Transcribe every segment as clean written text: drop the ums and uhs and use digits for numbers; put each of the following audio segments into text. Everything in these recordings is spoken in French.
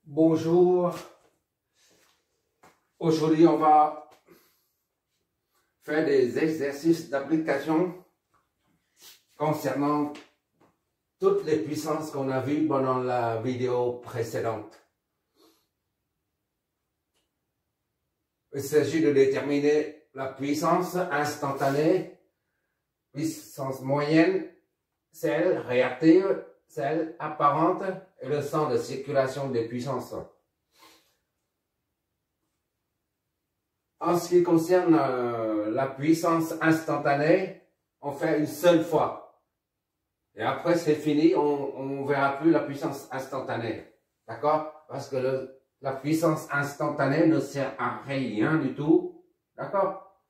Bonjour, aujourd'hui on va faire des exercices d'application concernant toutes les puissances qu'on a vues pendant la vidéo précédente. Il s'agit de déterminer la puissance instantanée, puissance moyenne, celle réactive, celle apparente et le sens de circulation des puissances. En ce qui concerne la puissance instantanée, on fait une seule fois. Et après c'est fini, on ne verra plus la puissance instantanée. D'accord? Parce que la puissance instantanée ne sert à rien du tout. D'accord?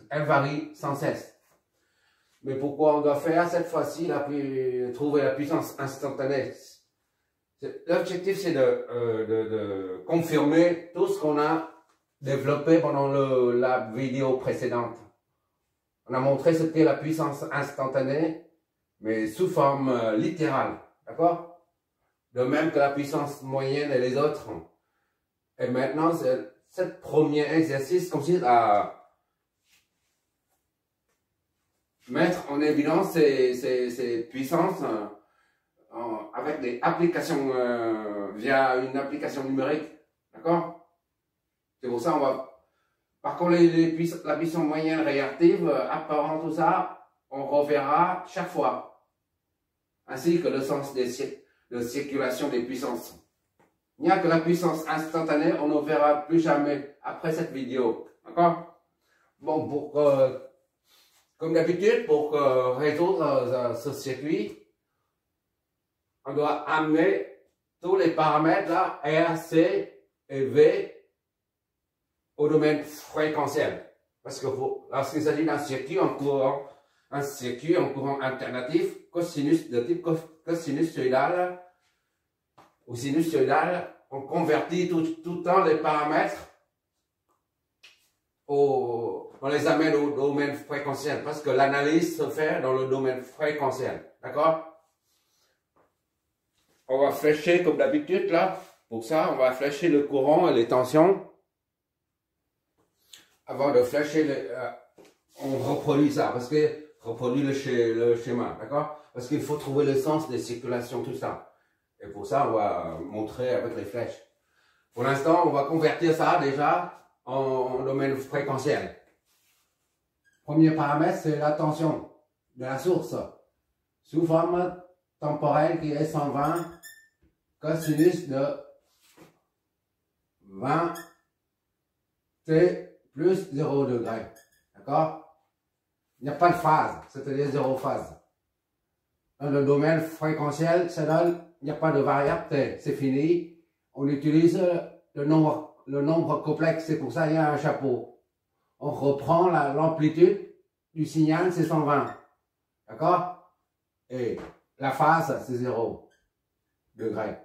Elle varie sans cesse. Mais pourquoi on doit faire cette fois-ci trouver la puissance instantanée? L'objectif c'est de confirmer tout ce qu'on a développé pendant la vidéo précédente. On a montré ce qu'est la puissance instantanée, mais sous forme littérale. D'accord? De même que la puissance moyenne et les autres. Et maintenant, ce premier exercice consiste à mettre en évidence ces puissances avec des applications via une application numérique. D'accord? C'est pour ça on va... Par contre, la puissance moyenne réactive, apparente, tout ça, on reverra chaque fois. Ainsi que le sens de circulation des puissances. Il n'y a que la puissance instantanée, on ne verra plus jamais après cette vidéo. D'accord? Bon, comme d'habitude, pour résoudre ce circuit, on doit amener tous les paramètres là, R, C et V au domaine fréquentiel. Parce que lorsqu'il s'agit d'un circuit en courant, alternatif, cosinus de type cosinussoïdal ou sinusoïdal, on convertit tout le temps les paramètres on les amène au domaine fréquentiel parce que l'analyse se fait dans le domaine fréquentiel. D'accord? On va flécher comme d'habitude là. Pour ça, on va flécher le courant et les tensions. Avant de flécher, on reproduit ça parce que reproduit le schéma. D'accord? Parce qu'il faut trouver le sens des circulations, tout ça. Et pour ça, on va montrer avec les flèches. Pour l'instant, on va convertir ça déjà en domaine fréquentiel. Premier paramètre, c'est la tension de la source sous forme temporelle qui est 120 cosinus de 20 T plus 0 degré. D'accord? Il n'y a pas de phase, c'est-à-dire 0 phase. Dans le domaine fréquentiel, ça donne, il n'y a pas de variable T, c'est fini. On utilise le nombre complexe, c'est pour ça qu'il y a un chapeau. On reprend l'amplitude du signal, c'est 120. D'accord? Et la phase, c'est 0 degré.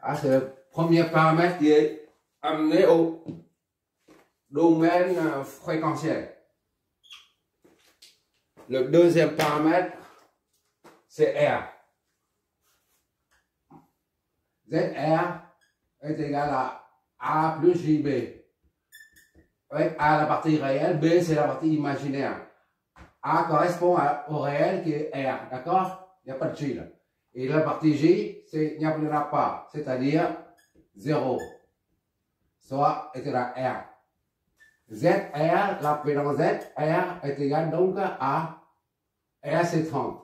Ah, c'est le premier paramètre qui est amené au domaine fréquentiel. Le deuxième paramètre, c'est R. ZR est égal à A plus JB. Avec A la partie réelle, B c'est la partie imaginaire. A correspond au réel qui est R, d'accord? Il n'y a pas de J là. Et la partie J, il n'y en a pas, c'est-à-dire 0. Soit est égal à R. ZR, la pédance Z, R est égal donc à R c'est 30.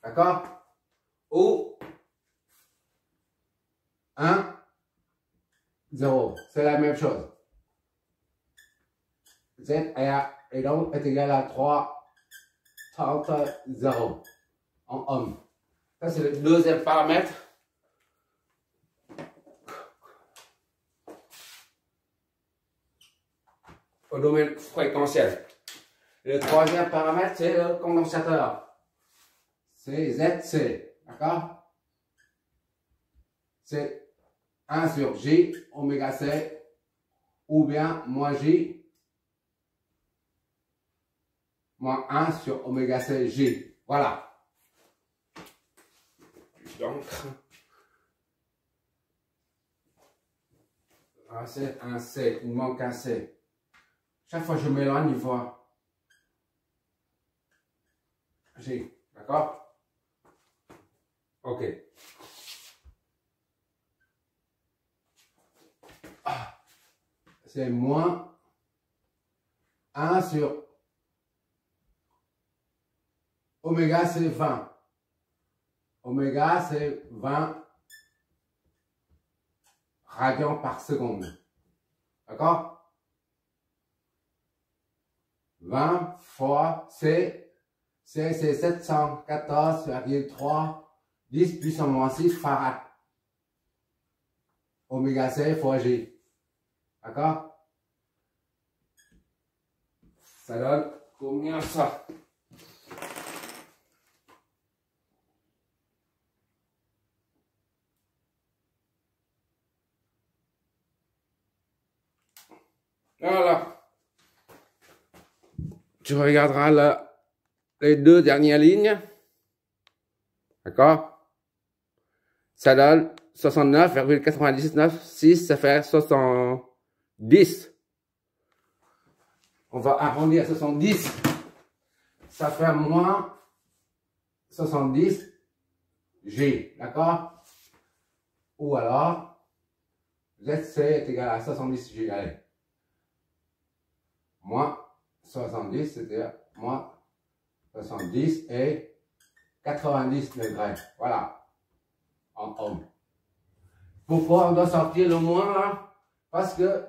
D'accord? Ou 1, 0. C'est la même chose. ZR est donc égal à 3, 30, 0 en ohm. Ça, c'est le deuxième paramètre. Au domaine fréquentiel. Le troisième paramètre, c'est le condensateur. C'est ZC. D'accord? C'est 1 sur J, oméga C, ou bien moins J, moins 1 sur oméga C J. Voilà. Donc, Ah, c'est un C, il manque un C. Chaque fois que je m'éloigne, il faut G. D'accord? Ok. Ah, c'est moins 1 sur oméga, c'est 20. Oméga, c'est 20 radians par seconde. D'accord? 20 fois C, c'est 714,3 10 puissance moins 6 farad. Oméga C fois G. D'accord? Ça donne combien ça? Voilà. Tu regarderas là les deux dernières lignes. D'accord? Ça donne 69,996, ça fait 70. On va arrondir à 70. Ça fait moins 70 G. D'accord? Ou alors, ZC est égal à 70 G. Allez. Moins 70, c'est-à-dire moins 70 et 90 degrés. Voilà. En ohm. Pourquoi on doit sortir le moins là? Parce que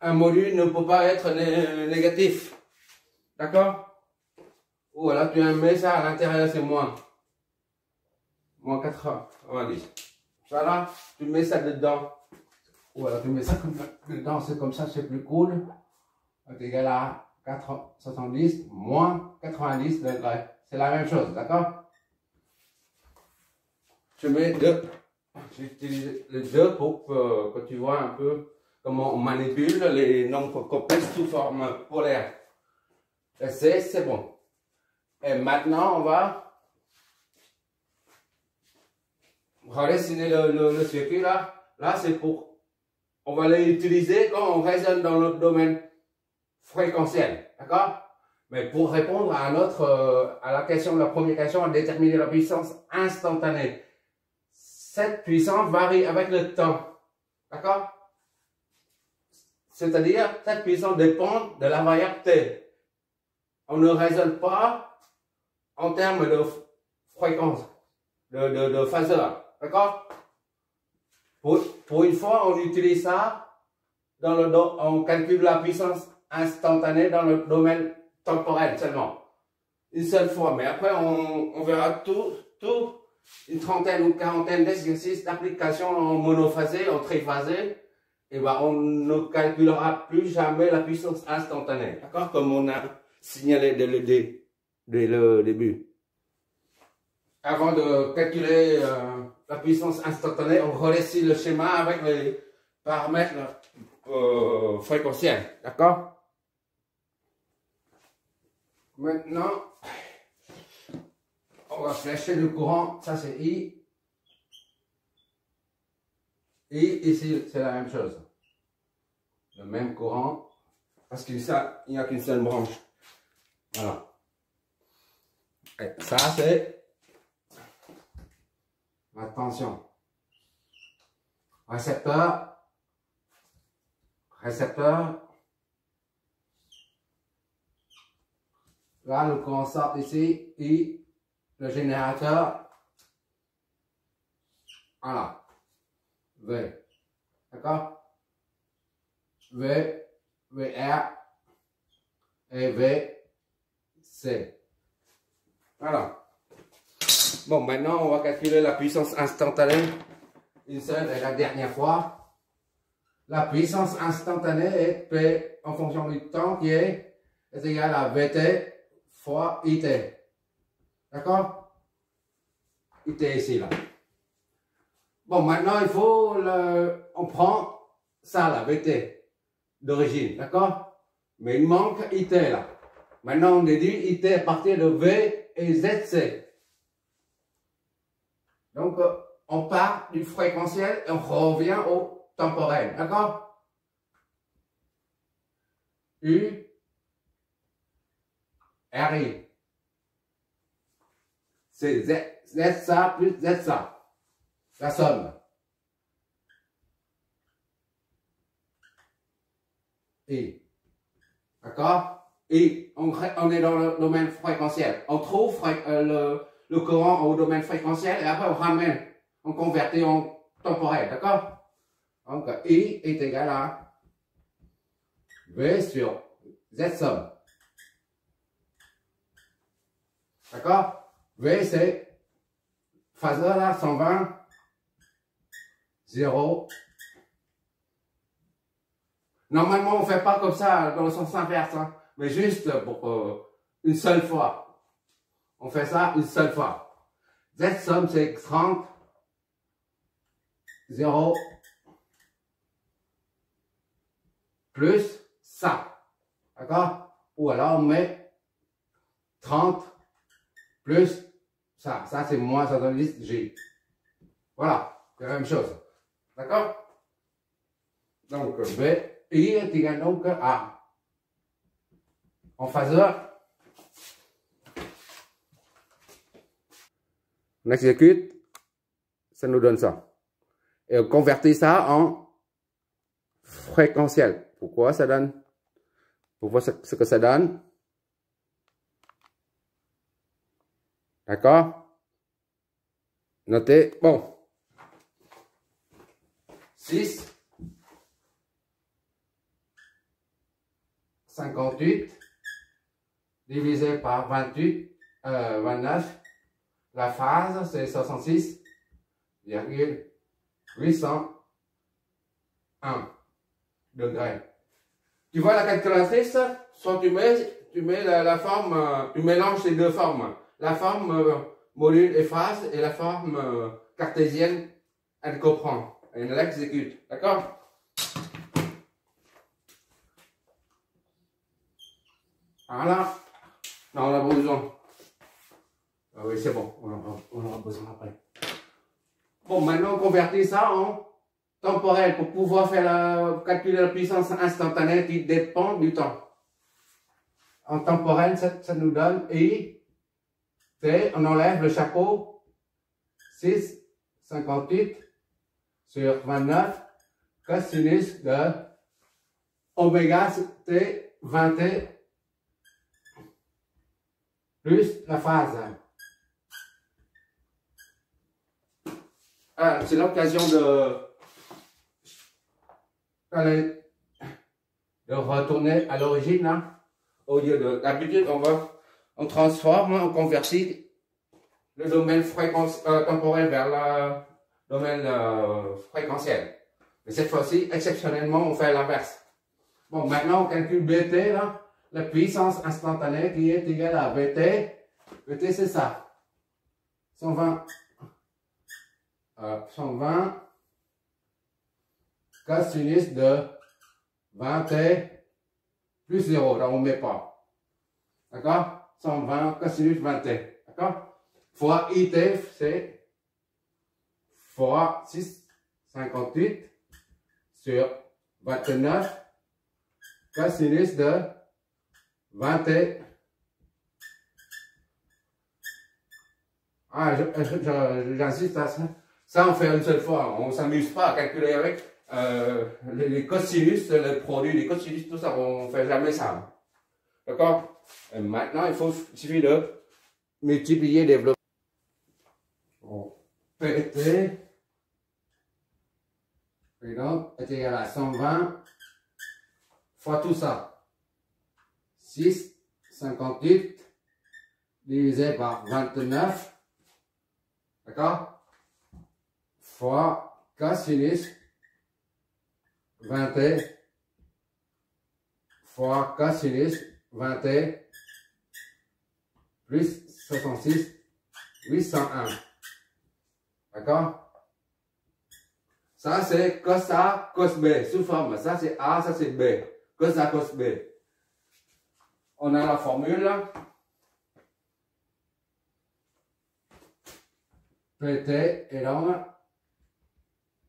un module ne peut pas être négatif. D'accord? Ou alors tu mets ça à l'intérieur, c'est moins. Moins 90. Ça là, tu mets ça dedans. Ou alors tu mets ça comme dedans, c'est comme ça, c'est plus cool. C'est égal à 70 moins 90 degrés. C'est la même chose, d'accord? Je mets deux. J'utilise les deux pour que tu vois un peu comment on manipule les nombres complexes sous forme polaire. C'est bon. Et maintenant, on va redessiner le circuit là. Là, c'est pour... On va l'utiliser quand on raisonne dans notre domaine fréquentiel. D'accord? Mais pour répondre à à la question, la première question, à déterminer la puissance instantanée. Cette puissance varie avec le temps. D'accord? C'est-à-dire, cette puissance dépend de la variable T. On ne raisonne pas en termes de fréquence, de phaseur. D'accord? Pour une fois, on utilise ça on calcule la puissance instantanée dans le domaine temporel seulement. Une seule fois. Mais après, on verra tout, une trentaine ou quarantaine d'exercices d'application en monophasé, en triphasé. Et ben, on ne calculera plus jamais la puissance instantanée. D'accord? Comme on a signalé dès le début. Avant de calculer la puissance instantanée, on redessine le schéma avec les paramètres fréquentiels. D'accord? Maintenant, on va flécher le courant. Ça, c'est I. Et ici, c'est la même chose. Le même courant. Parce qu'il n'y a qu'une seule branche. Voilà. Et ça, c'est la tension. Récepteur. Là, le courant sort ici. Et le générateur. Voilà. V. D'accord? V, VR et V, C. Voilà. Bon, maintenant, on va calculer la puissance instantanée. Une seule et la dernière fois. La puissance instantanée est P en fonction du temps qui est égal à VT fois IT. D'accord? IT ici, là. Bon, maintenant, il faut on prend ça, la VT d'origine, d'accord? Mais il manque IT, là. Maintenant, on déduit IT à partir de V et ZC. Donc, on part du fréquentiel et on revient au temporel, d'accord? U, RI. C'est Z ça plus Z ça. La somme. Et. D'accord? Et on est dans le domaine fréquentiel. On trouve le courant au domaine fréquentiel et après on ramène, on convertit en temporel. D'accord? Donc, I est égal à V sur Z somme. D'accord? V c'est phaseur là, 120, 0. Normalement, on ne fait pas comme ça dans le sens inverse, hein, mais juste pour une seule fois. On fait ça une seule fois. Z somme c'est 30, 0, plus ça. D'accord? Ou alors on met 30 plus ça. Ça c'est moins, ça donne 10 G. Voilà, c'est la même chose. D'accord? Donc B, I est égal donc à. En phaseur, on exécute, ça nous donne ça. Et on convertit ça en fréquentiel. Pourquoi ça donne? Pour voir ce que ça donne. D'accord? Notez, bon. 6, 58, divisé par 29. La phase, c'est 66,801 degrés. Tu vois la calculatrice? Soit tu mets la forme, tu mélanges ces deux formes. La forme module et phase et la forme cartésienne, elle comprend. Elle l'exécute. D'accord? Voilà. Non, on a besoin. Ah oui, c'est bon. On aura besoin après. Bon, maintenant, on convertit ça en temporel pour pouvoir calculer la puissance instantanée qui dépend du temps. En temporel, ça nous donne I, T, on enlève le chapeau, 6, 58 sur 29, cosinus de oméga T, 20T, plus la phase. C'est l'occasion de retourner à l'origine. Hein. Au lieu de d'habitude, on transforme, on convertit le domaine temporel vers le domaine fréquentiel. Mais cette fois-ci, exceptionnellement, on fait l'inverse. Bon, maintenant, on calcule BT, là, la puissance instantanée qui est égale à BT. BT, c'est ça. 120 cosinus de 20T plus 0. Là, on ne met pas. D'accord? 120 cosinus 20T. D'accord? Fois IT, c'est fois 6,58 sur 29 cosinus de 20T. Ah, j'insiste à ça. Ça, on fait une seule fois. On ne s'amuse pas à calculer avec les cosinus, le produit des cosinus, tout ça. On ne fait jamais ça. D'accord? Maintenant, il suffit de multiplier, développer. Bon. PT est égal à 120 fois tout ça. 6,58 divisé par 29. D'accord? Fois cosinus 20T fois cosinus 20T plus 66,801. D'accord? Ça c'est cos A, cos B, sous forme. Ça c'est A, ça c'est B. Cos A, cos B. On a la formule. PT est donc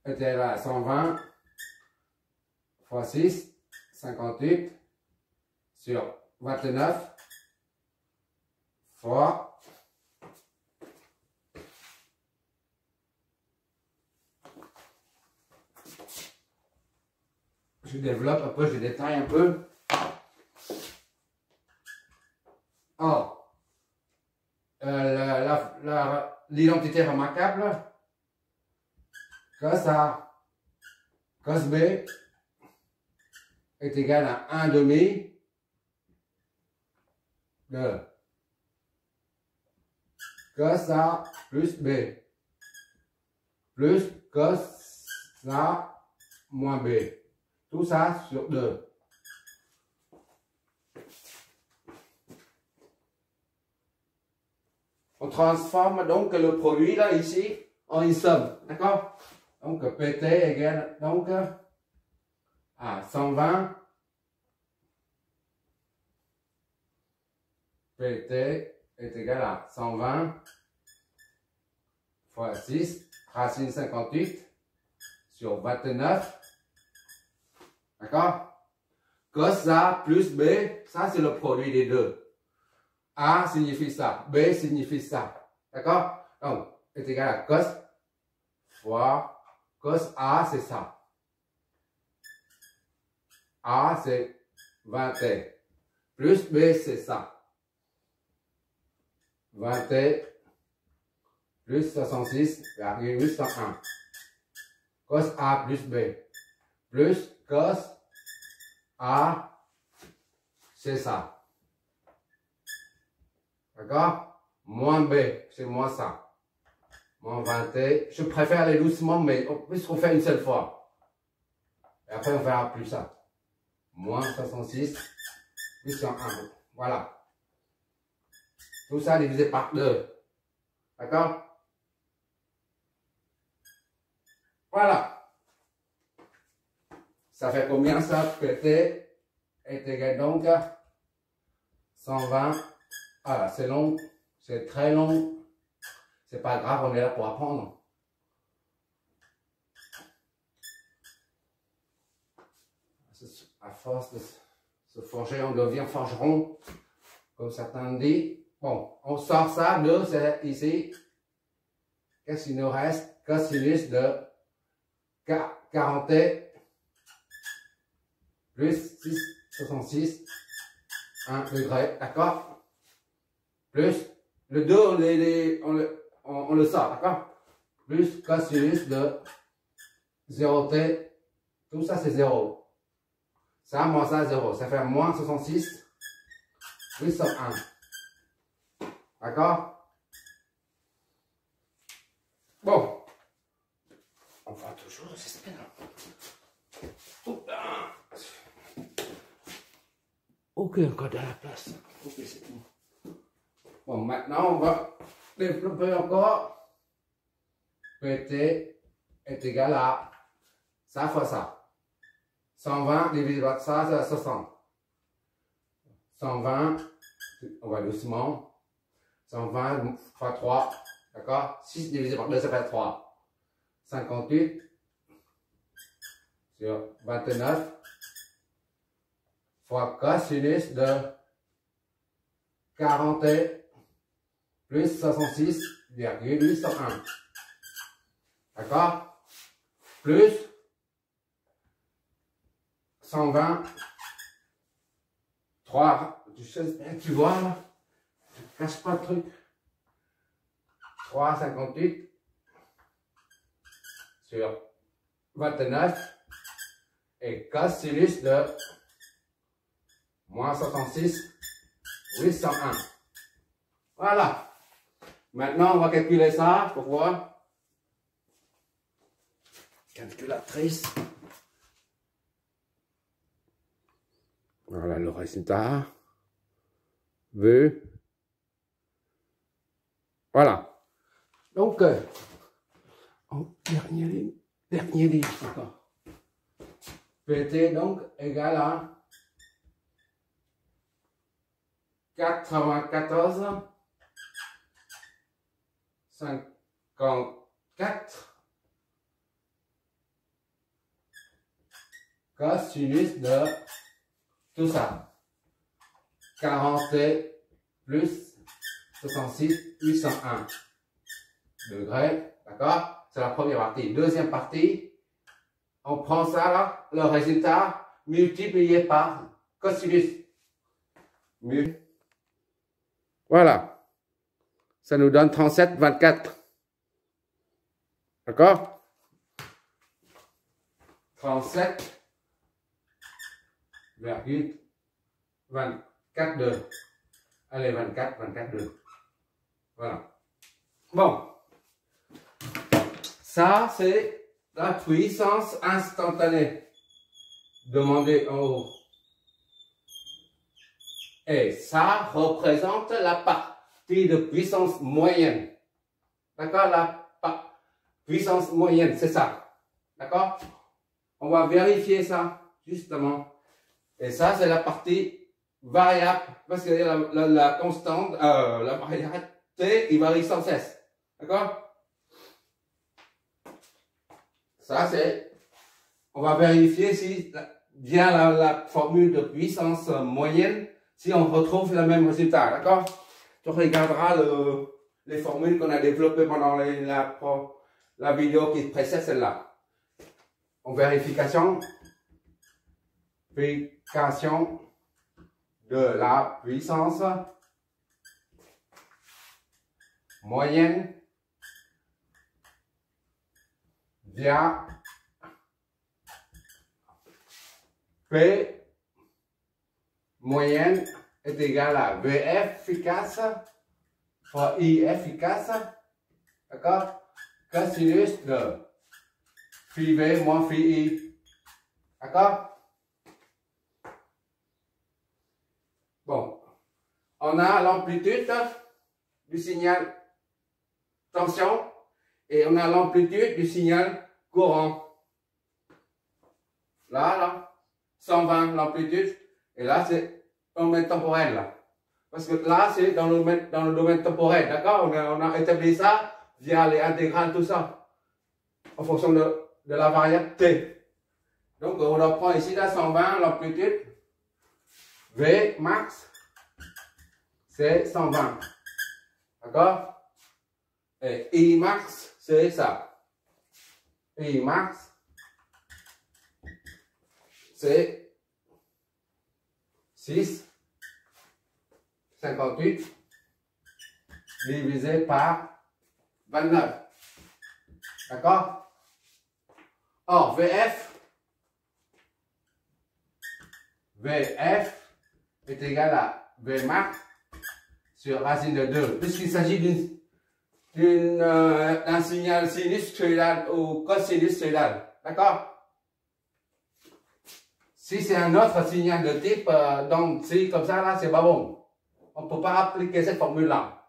était à 120 fois 6, 58 sur 29 fois je développe un peu, je détaille un peu. Or, l'identité remarquable, cos A, cos B est égal à 1 demi de cos A plus B plus cos A moins B. Tout ça sur 2. On transforme donc le produit là ici en une somme. D'accord? Donc PT égale donc à 120. PT est égal à 120 fois 6, racine 58 sur 29. D'accord? Cos A plus B, ça c'est le produit des deux. A signifie ça, B signifie ça. D'accord? Donc, est égal à cos fois cos A, c'est ça. A, c'est 20 plus B, c'est ça. 20 plus 66,801. Cos A plus B plus cos A, c'est ça. D'accord? Moins B, c'est moins ça. Moins 20. Je préfère aller doucement, mais puisqu'on fait une seule fois. Et après, on verra plus ça. Moins 66, plus 101. Voilà. Tout ça divisé par 2. D'accord? Voilà. Ça fait combien ça? PT est égal donc à 120. Voilà, c'est long, c'est très long. C'est pas grave, on est là pour apprendre. À force de se forger, on devient forgeron, comme certains disent. Bon, on sort ça de ici. Qu'est-ce qu'il nous reste? Cosinus de 40 plus 66, 1 degré, d'accord? Plus le 2, on le sort, d'accord? Plus cosinus de 0t, tout ça c'est 0. Ça, moins ça, 0. Ça fait moins 66, plus 1. D'accord? Bon. On va toujours, j'espère. Ok, encore de la place. Ok, c'est tout. Bon, maintenant, on va développer encore. PT est égal à ça fois ça. 120 divisé par ça, c'est 60. 120, on va doucement. 120 fois 3, d'accord? 6 divisé par 2, ça fait 3. 58 sur 29 fois cosinus de 40 plus 66,801. D'accord? Plus 120, 3, tu vois là, je ne cache pas le truc. 3,58 sur 29 et cosinus de moins 66,801. Voilà. Maintenant, on va calculer ça pour voir. Calculatrice. Voilà le résultat. Vu. Voilà. Donc, en dernier livre, d'accord. PT donc égal à 94 54 cosinus de tout ça. 40 plus 66, 801 degrés. D'accord? C'est la première partie. Deuxième partie, on prend ça là, le résultat multiplié par cosinus. Voilà. Ça nous donne 37, 24. D'accord? 37,24,2. Allez, 24, 24,2. Voilà. Bon. Ça, c'est la puissance instantanée demandée en haut. Et ça représente la partie de puissance moyenne. D'accord? La puissance moyenne, c'est ça. D'accord? On va vérifier ça, justement. Et ça, c'est la partie variable. Parce que la constante, la variable T, il varie sans cesse. D'accord? Ça, c'est... On va vérifier si, via la formule de puissance moyenne, si on retrouve le même résultat. D'accord? Tu regarderas les formules qu'on a développées pendant la vidéo qui précède celle-là. En vérification de la puissance moyenne via P moyenne est égal à VF efficace fois I efficace, d'accord? Cosinus de phi V moins phi I, d'accord? Bon, on a l'amplitude du signal tension et on a l'amplitude du signal courant. Là, 120 l'amplitude, et là c'est dans le domaine temporel. Là. Parce que là c'est dans le domaine temporel, d'accord? On a établi ça via les intégrales, tout ça, en fonction de la variable T. Donc on reprend ici là 120 l'amplitude, V max, c'est 120, d'accord? Et I max, c'est ça. I max, c'est 6,58 divisé par 29. D'accord? Or, VF est égal à V max sur racine de 2. Puisqu'il s'agit d'un signal sinusoïdal ou cosinusoïdal. D'accord? Si c'est un autre signal de type, donc si comme ça, là, c'est pas bon. On ne peut pas appliquer cette formule-là.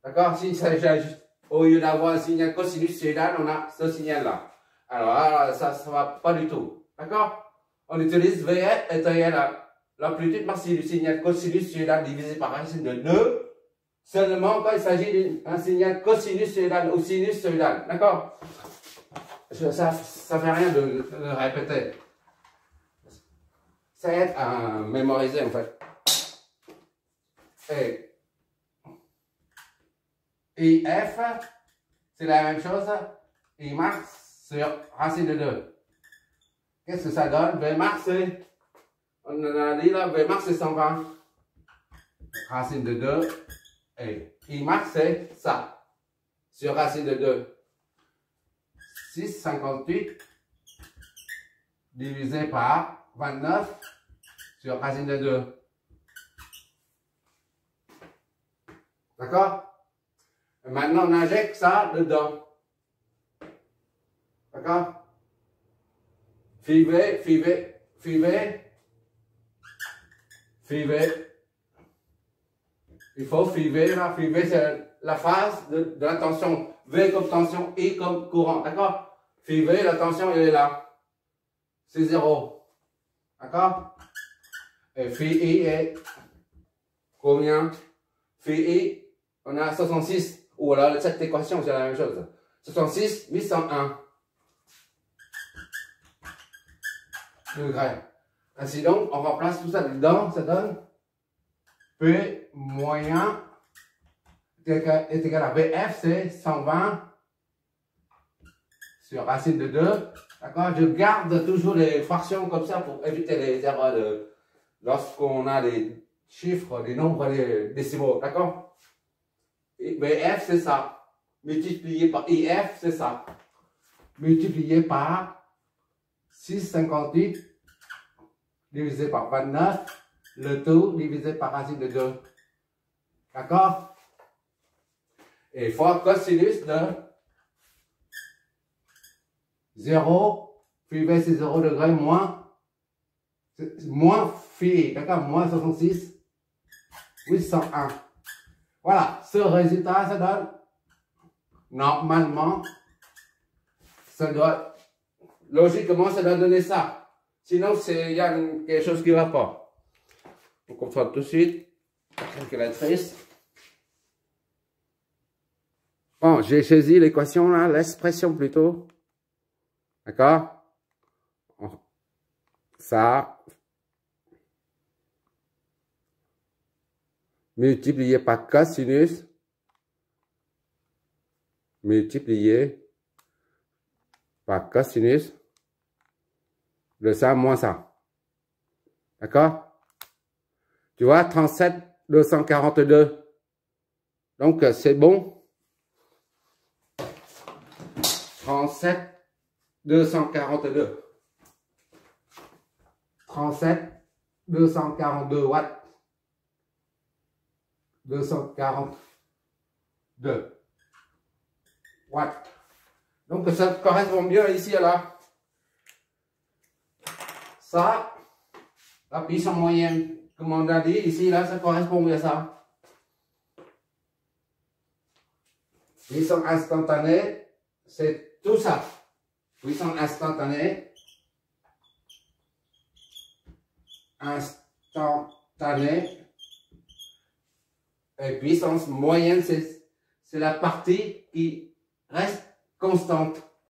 D'accord? S'il s'agit, au lieu d'avoir un signal cosinusoïdal, on a ce signal-là. Alors là, ça ne va pas du tout. D'accord? On utilise VF est égal à l'amplitude maximale du signal cosinusoïdal divisé par racine de 2. Seulement quand il s'agit d'un signal cosinusoïdal ou sinusoïdal. D'accord? Ça ne fait rien de le répéter. Ça aide à mémoriser en fait. Et IF, c'est la même chose. I max sur racine de 2. Qu'est-ce que ça donne? V max, on en a dit là, V max c'est 120. Racine de 2. Et I max c'est ça. Sur racine de 2. 6,58 divisé par 29 sur racine de 2. D'accord? Maintenant, on injecte ça dedans. D'accord? Phi V, phi V, phi V, phi V. Il faut phi V, là. Phi V, c'est la phase de la tension. V comme tension, I comme courant. D'accord? Phi V, la tension, elle est là. C'est 0. D'accord? Et phi I est combien? Phi I, on a 66. Ou alors cette équation, c'est la même chose. 66, 801. degrés. Ainsi donc, on remplace tout ça dedans, ça donne P moyen est égal à BF, c'est 120 sur racine de 2. D'accord? Je garde toujours les fractions comme ça pour éviter les erreurs lorsqu'on a les chiffres, les nombres, les décimaux. D'accord? BF, c'est ça. Multiplié par IF, c'est ça. Multiplié par 6,58 divisé par 29, le tout divisé par racine de 2. D'accord? Et fois cosinus de 0, phi v c'est 0 degré, moins phi, d'accord? Moins 66, 801. Voilà, ce résultat, ça donne, normalement, ça doit, logiquement, ça doit donner ça. Sinon, il y a quelque chose qui ne va pas. On comprend tout de suite. Calculatrice. Bon, j'ai saisi l'équation là, l'expression plutôt. D'accord? Ça, multiplié par cosinus, multiplié par cosinus de ça moins ça. D'accord? Tu vois, 37, 242. Donc, c'est bon. 37, 242. 37, 242 watts. 242 watts. Donc, ça correspond bien ici, là. Ça, la puissance moyenne, comme on a dit, ici, là, ça correspond bien à ça. Puissance instantanée, c'est tout ça. Puissance instantanée. Instantanée. Et puissance moyenne, c'est la partie qui reste constante.